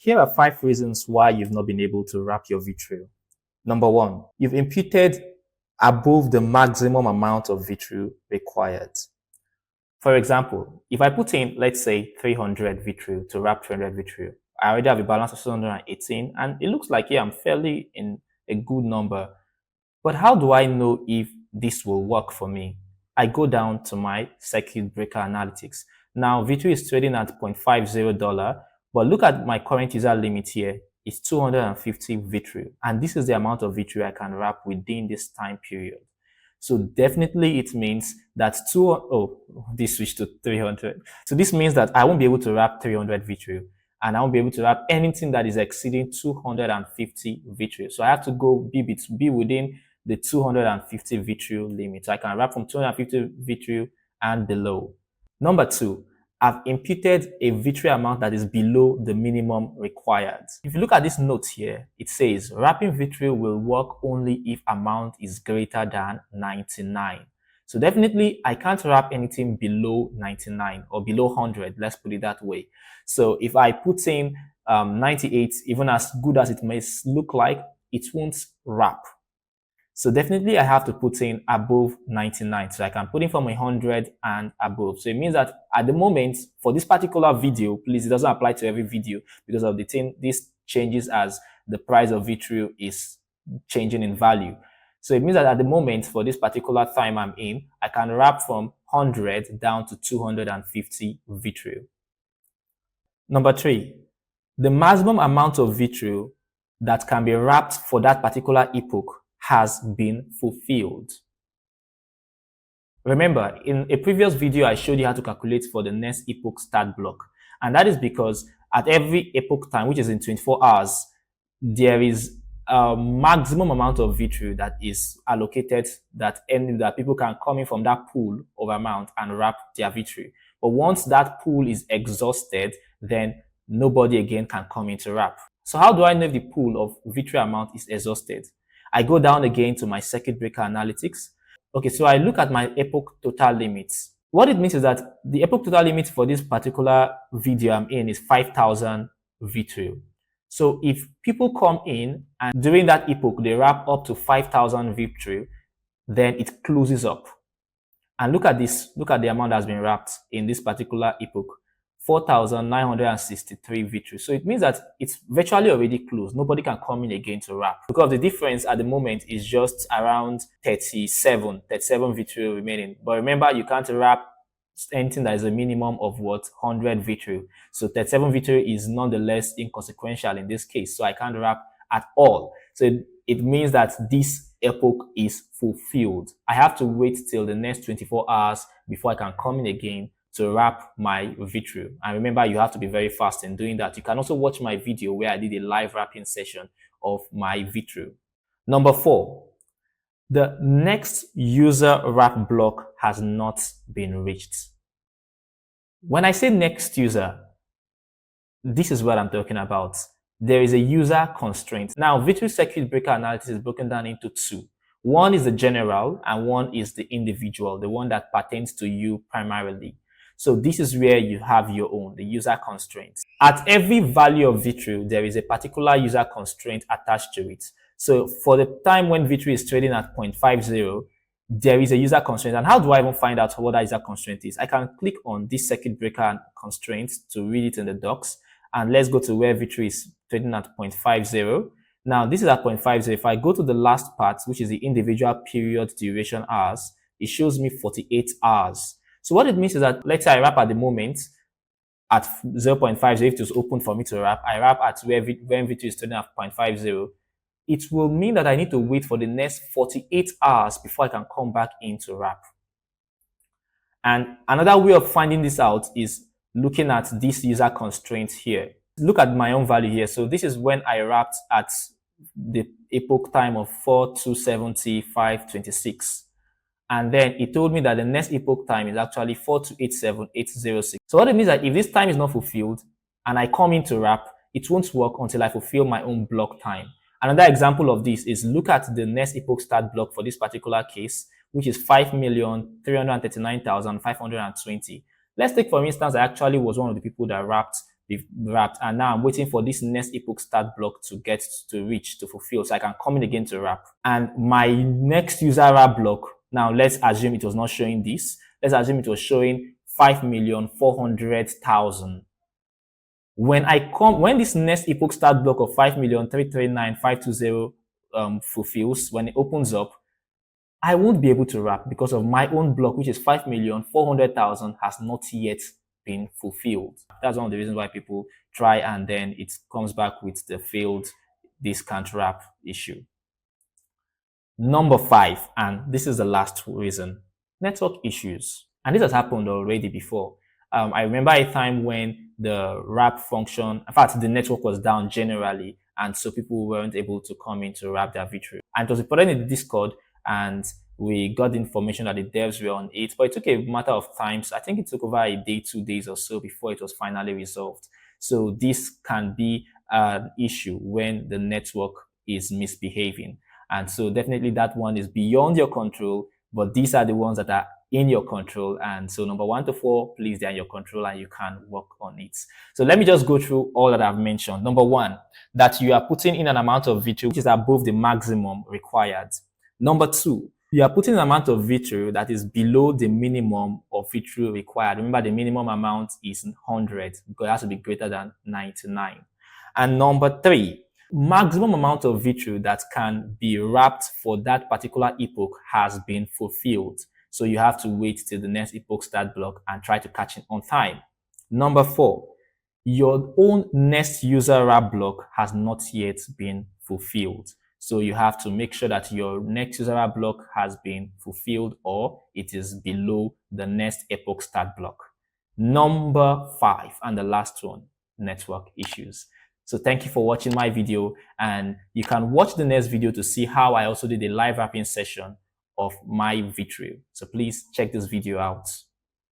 Here are 5 reasons why you've not been able to wrap your Vtru. Number 1, you've imputed above the maximum amount of Vtru required. For example, if I put in, let's say, 300 Vtru to wrap 300 Vtru, I already have a balance of 618, and it looks like, yeah, I'm fairly in a good number. But how do I know if this will work for me? I go down to my circuit breaker analytics. Now, Vtru is trading at $0.50, but look at my current user limit here. It's 250 Vtru, and this is the amount of Vtru I can wrap within this time period. So definitely it means that this switched to 300. So this means that I won't be able to wrap 300 Vtru, and I won't be able to wrap anything that is exceeding 250 Vtru. So I have to go be within the 250 Vtru limit. So I can wrap from 250 Vtru and below. Number 2, I've imputed a Vtru amount that is below the minimum required. If you look at this note here, it says wrapping Vtru will work only if amount is greater than 99. So definitely I can't wrap anything below 99 or below 100, let's put it that way. So if I put in 98, even as good as it may look like, it won't wrap. So definitely I have to put in above 99. So I can put in from 100 and above. So it means that at the moment, for this particular video, please, it doesn't apply to every video because of the thing, this changes as the price of Vtru is changing in value. So it means that at the moment, for this particular time I'm in, I can wrap from 100 down to 250 Vtru. Number 3, the maximum amount of Vtru that can be wrapped for that particular epoch has been fulfilled. Remember, in a previous video, I showed you how to calculate for the next epoch start block. And that is because at every epoch time, which is in 24 hours, there is a maximum amount of Vtru that is allocated that people can come in from that pool of amount and wrap their Vtru. But once that pool is exhausted, then nobody again can come in to wrap. So how do I know if the pool of Vtru amount is exhausted? I go down again to my circuit breaker analytics. Okay, so I look at my epoch total limits. What it means is that the epoch total limit for this particular video I'm in is 5,000 Vtru. So if people come in and during that epoch they wrap up to 5,000 Vtru, then it closes up. And look at this, look at the amount that's been wrapped in this particular epoch. 4,963 Vtru. So it means that it's virtually already closed. Nobody can come in again to wrap because the difference at the moment is just around 37 Vtru remaining. But remember, you can't wrap anything that is a minimum of 100 Vtru. So 37 Vtru is nonetheless inconsequential in this case. So I can't wrap at all. So it means that this epoch is fulfilled. I have to wait till the next 24 hours before I can come in again to wrap my Vtru. And remember, you have to be very fast in doing that. You can also watch my video where I did a live wrapping session of my Vtru. Number 4, the next user wrap block has not been reached. When I say next user, this is what I'm talking about. There is a user constraint. Now, Vtru circuit breaker analysis is broken down into 2. One is the general and one is the individual, the one that pertains to you primarily. So this is where you have your own, the user constraints. At every value of Vtru, there is a particular user constraint attached to it. So for the time when Vtru is trading at 0.50, there is a user constraint. And how do I even find out what that user constraint is? I can click on this circuit breaker constraint to read it in the docs. And let's go to where Vtru is trading at 0.50. Now, this is at 0.50. If I go to the last part, which is the individual period duration hours, it shows me 48 hours. So what it means is that, let's say I wrap at the moment at 0.50, if it was open for me to wrap, I wrap at when Vtru is trading at 0.50, it will mean that I need to wait for the next 48 hours before I can come back in to wrap. And another way of finding this out is looking at this user constraint here. Look at my own value here. So this is when I wrapped at the epoch time of 4,270,526. And then it told me that the next epoch time is actually 4,287,806. So what it means is that if this time is not fulfilled and I come in to wrap, it won't work until I fulfill my own block time. Another example of this is look at the next epoch start block for this particular case, which is 5,339,520. Let's take, for instance, I actually was one of the people that wrapped be wrapped, and now I'm waiting for this next epoch start block to get to reach to fulfill, so I can come in again to wrap. And my next user wrap block, now let's assume it was not showing this. Let's assume it was showing 5,400,000. When this next epoch start block of 5,339,520 fulfills, when it opens up, I won't be able to wrap because of my own block, which is 5,400,000, has not yet been fulfilled. That's one of the reasons why people try and then it comes back with the failed this can't wrap issue. Number 5, and this is the last reason, network issues. And this has happened already before. I remember a time when the wrap function, in fact, the network was down generally, and so people weren't able to come in to wrap their Vtru. And it was reported in the Discord, and we got the information that the devs were on it, but it took a matter of time. So I think it took over a day, 2 days or so before it was finally resolved. So this can be an issue when the network is misbehaving. And so definitely that one is beyond your control, but these are the ones that are in your control. And so number 1 to 4, please, they're in your control and you can work on it. So let me just go through all that I've mentioned. Number 1, that you are putting in an amount of Vtru which is above the maximum required. Number 2, you are putting an amount of Vtru that is below the minimum of Vtru required. Remember, the minimum amount is 100 because it has to be greater than 99. And number 3, maximum amount of Vtru that can be wrapped for that particular epoch has been fulfilled. So you have to wait till the next epoch start block and try to catch it on time. Number 4, your own next user wrap block has not yet been fulfilled. So you have to make sure that your next user wrap block has been fulfilled or it is below the next epoch start block. Number 5, and the last one, network issues. So thank you for watching my video, and you can watch the next video to see how I also did a live wrapping session of my Vtru. So please check this video out.